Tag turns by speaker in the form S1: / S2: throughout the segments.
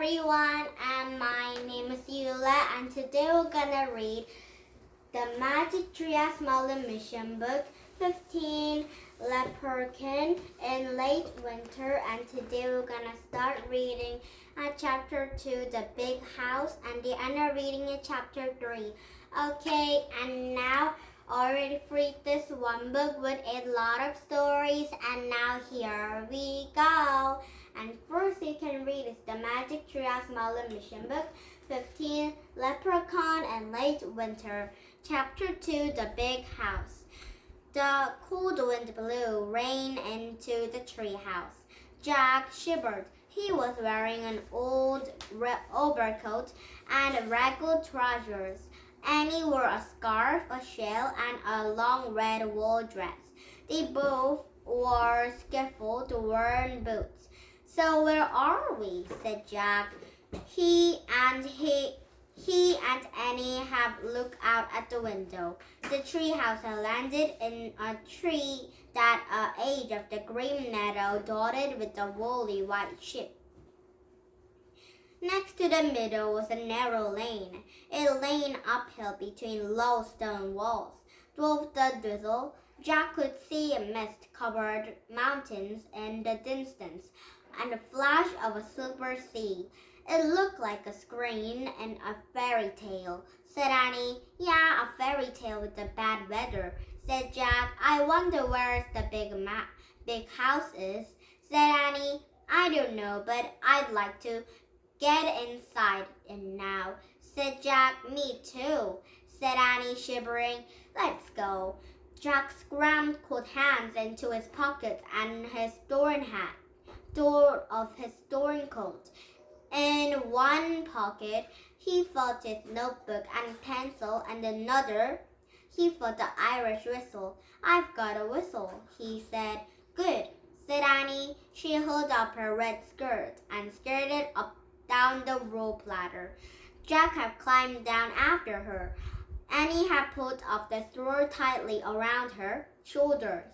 S1: everyone, and my name is Eula, and today we're gonna read the Magic Tree as Merlin Mission Book 15 Leprechaun in Late Winter, and today we're gonna start reading chapter 2, The Big House, and the end of reading in chapter 3. Okay, and now already read this one book with a lot of stories, and now here we go. And first you can read is the Magic Tree as Merlin Mission Book 15 Leprechaun and Late Winter, Chapter 2, The Big House. The cold wind blew rain into the treehouse. Jack shivered. He was wearing an old overcoat and ragged trousers. Annie wore a scarf, a shawl, and a long red wool dress. They both wore skiffled, worn boots. "So where are we?" said Jack. He and Annie have looked out at the window. The treehouse had landed in a tree that edge of the green meadow dotted with a woolly white sheep. Next to the meadow was a narrow lane. It lane uphill between low stone walls. Through the drizzle, Jack could see mist-covered mountains in the distance and the flash of a silver sea. "It looked like a screen in a fairy tale," said Annie. "Yeah, a fairy tale with the bad weather," said Jack. "I wonder where the big house is," said Annie. "I don't know, but I'd like to get inside it now," said Jack. "Me too," said Annie, shivering. "Let's go." Jack scrambled hands into his pockets and his torn coat. In one pocket, he felt his notebook and pencil, and another, he felt the Irish whistle. "I've got a whistle," he said. "Good," said Annie. She held up her red skirt and skirted up down the rope ladder. Jack had climbed down after her. Annie had pulled off the straw tightly around her shoulders.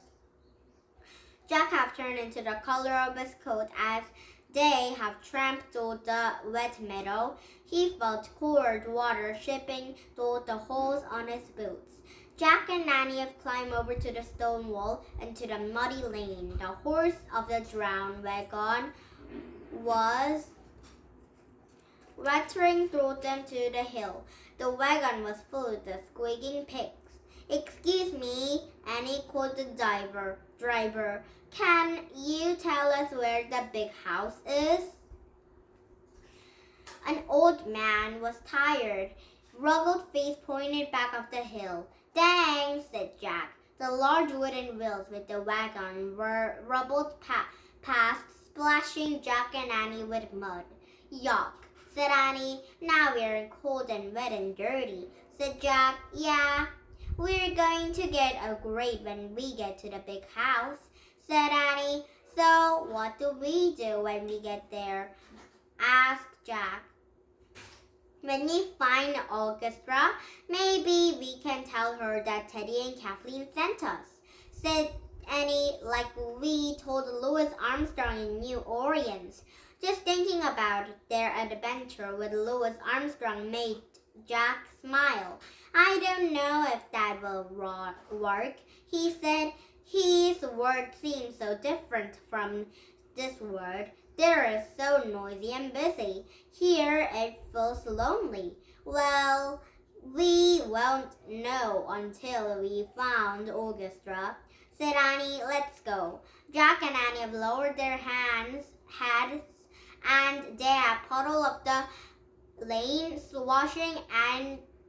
S1: Jack had turned into the color of his coat as they have tramped through the wet meadow. He felt cold water shipping through the holes on his boots. Jack and Nanny have climbed over to the stone wall and to the muddy lane. The horse of the drowned wagon was rattling through them to the hill. The wagon was full of the squeaking pigs. "Excuse me," Annie called the driver. "Can you tell us where the big house is?" An old man was tired. Rugged face pointed back up the hill. "Thanks," said Jack. The large wooden wheels with the wagon were rumbled past, splashing Jack and Annie with mud. "Yuck," said Annie. "Now we're cold and wet and dirty," said Jack. "Yeah, we're going to get a grate when we get to the big house," said Annie. "So what do we do when we get there?" asked Jack. "When we find the orchestra, maybe we can tell her that Teddy and Kathleen sent us," said Annie, "like we told Louis Armstrong in New Orleans." Just thinking about their adventure with Louis Armstrong made Jack smile. "I don't know if that will work," he said. His word seemed so different from this word. "There is so noisy and busy. Here it feels lonely." "Well, we won't know until we found the orchestra," said Annie. "Let's go." Jack and Annie have lowered their heads, and they have puddled up the lane, swashing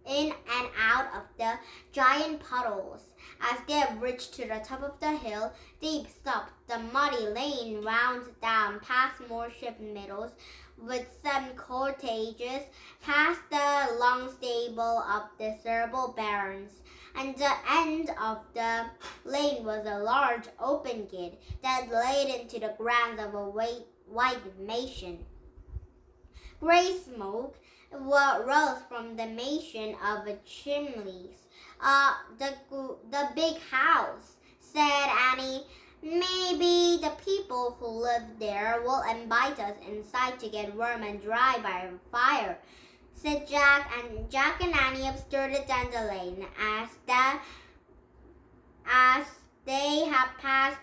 S1: in and out of the giant puddles. As they reached to the top of the hill, they stopped. The muddy lane wound down past more sheep meadows with some cottages, past the long stable of the Cerebral Barons. And the end of the lane was a large open gate that led into the grounds of a white mansion. Gray smoke rose from the mansion of chimneys. The big house," said Annie. Maybe the people who live there will invite us inside to get warm and dry by a fire, said Jack, and Jack and Annie started down the lane as they had passed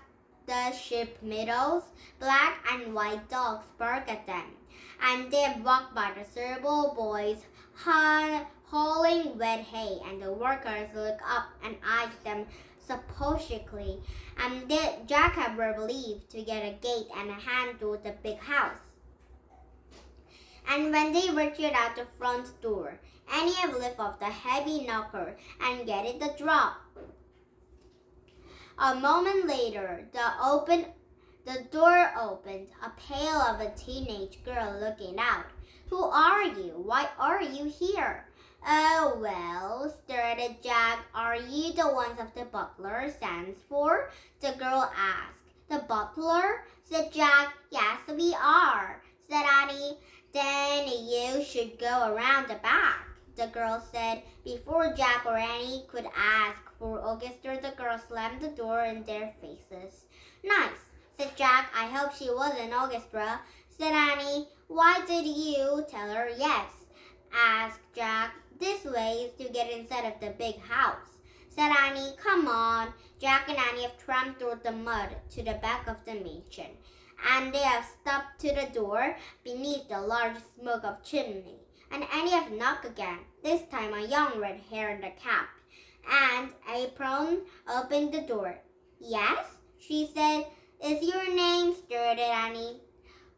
S1: the sheep meadows. Black and white dogs barked at them, and they walked by the Serbo boys hauling wet hay, and the workers looked up and eyed them suspiciously, and Jack had relieved to get a gate and a hand to the big house. And when they reached out the front door, Annie had lifted off the heavy knocker and get it the drop. A moment later, the door opened, a pale of a teenage girl looking out. Who are you? Why are you here? Oh, well, started Jack. Are you the ones of the butler stands for? The girl asked. The butler? Said Jack. Yes, we are, said Annie. Then you should go around the back, the girl said. Before Jack or Annie could ask for Augusta, the girl slammed the door in their faces. Nice, said Jack. I hope she wasn't Augusta, said Annie. Why did you tell her yes? Asked Jack. This way is to get inside of the big house, said Annie. Come on. Jack and Annie have tramped through the mud to the back of the mansion, and they have stepped to the door beneath the large smoke of chimney. And Annie have knocked again. This time a young red hair in a cap and apron opened the door. Yes, she said. Is your name? Started Annie.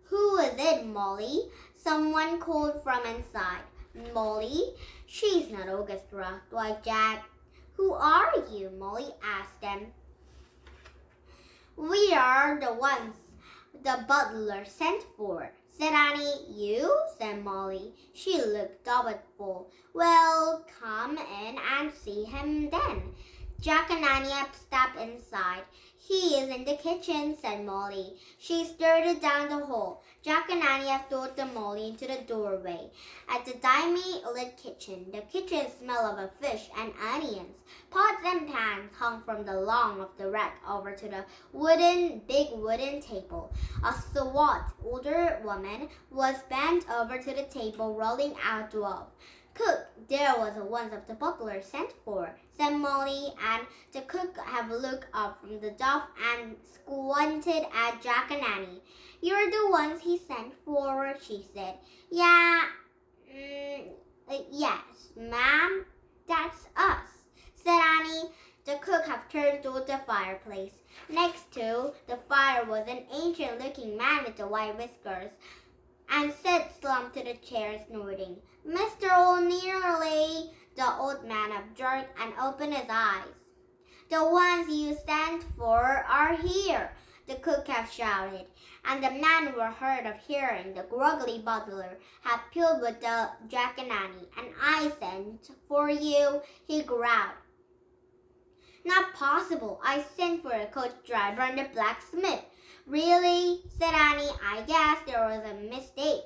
S1: Who is it, Molly? Someone called from inside. Molly? She's not Augusta, replied Jack. Who are you? Molly asked them. We are the ones the butler sent for, said Annie. You? Said Molly. She looked doubtful. Well, come in and see him then. Jack and Annie stepped inside. He is in the kitchen, said Molly. She started down the hall. Jack and Annie followed the Molly into the doorway. At the dimly lit kitchen, the kitchen smelled of a fish and onions. Pots and pans hung from the long of the rack over to the big wooden table. A squat older woman was bent over to the table, rolling out dough. Cook, there was one of the butler sent for, said Molly, and the cook have looked up from the duff and squinted at Jack and Annie. You're the ones he sent for, she said. Yeah, yes, ma'am, that's us, said Annie. The cook have turned to the fireplace. Next to the fire was an ancient-looking man with the white whiskers, and sat slumped to the chair snorting. Mr. O'Nearly, the old man observed and opened his eyes. The ones you sent for are here, the cook had shouted, and the men were heard of hearing the gruggly butler had peeled with the Jack and Annie. And I sent for you, he growled. Not possible. I sent for a coach driver and a blacksmith. Really? Said Annie. I guess there was a mistake.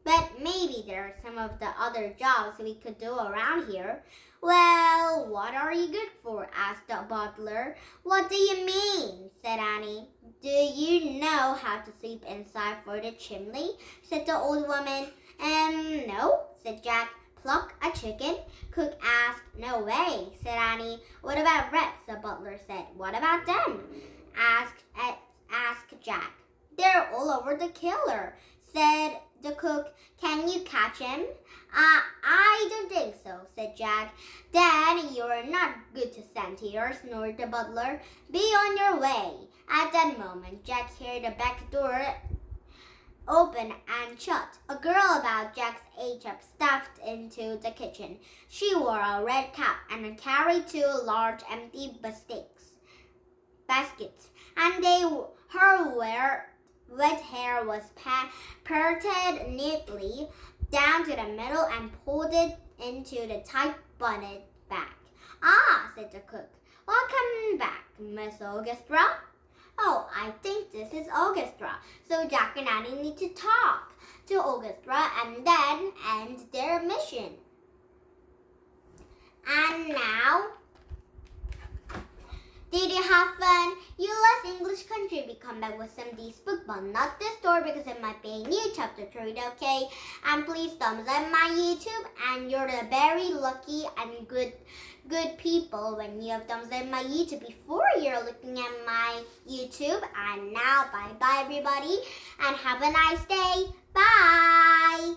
S1: But maybe there are some of the other jobs we could do around here. Well, what are you good for? Asked the butler. What do you mean? Said Annie. Do you know how to sleep inside for the chimney? Said the old woman. No, said Jack. Pluck a chicken? Cook asked. No way, said Annie. What about rats? The butler said. What about them? Asked Jack. They're all over the killer, said the cook. Can you catch him? I don't think so, said Jack. Then you're not good to stand here, snored the butler. Be on your way. At that moment, Jack heard the back door open and shut. A girl about Jack's age had stepped into the kitchen. She wore a red cap and carried two large empty baskets, and her wet hair was parted neatly down to the middle and pulled it into the tight buttoned bag. Ah, said the cook. Welcome back, Miss Augusta. Oh, I think this is Augusta. So Jack and Annie need to talk to Augusta and then end their mission. And now, Did you have fun? You left English country. We come back with somebody's book, but not this story because it might be a new chapter to read, okay? And please thumbs up my YouTube, and you're the very lucky and good people when you have thumbs up my YouTube before you're looking at my YouTube. And now, bye-bye everybody, and have a nice day. Bye!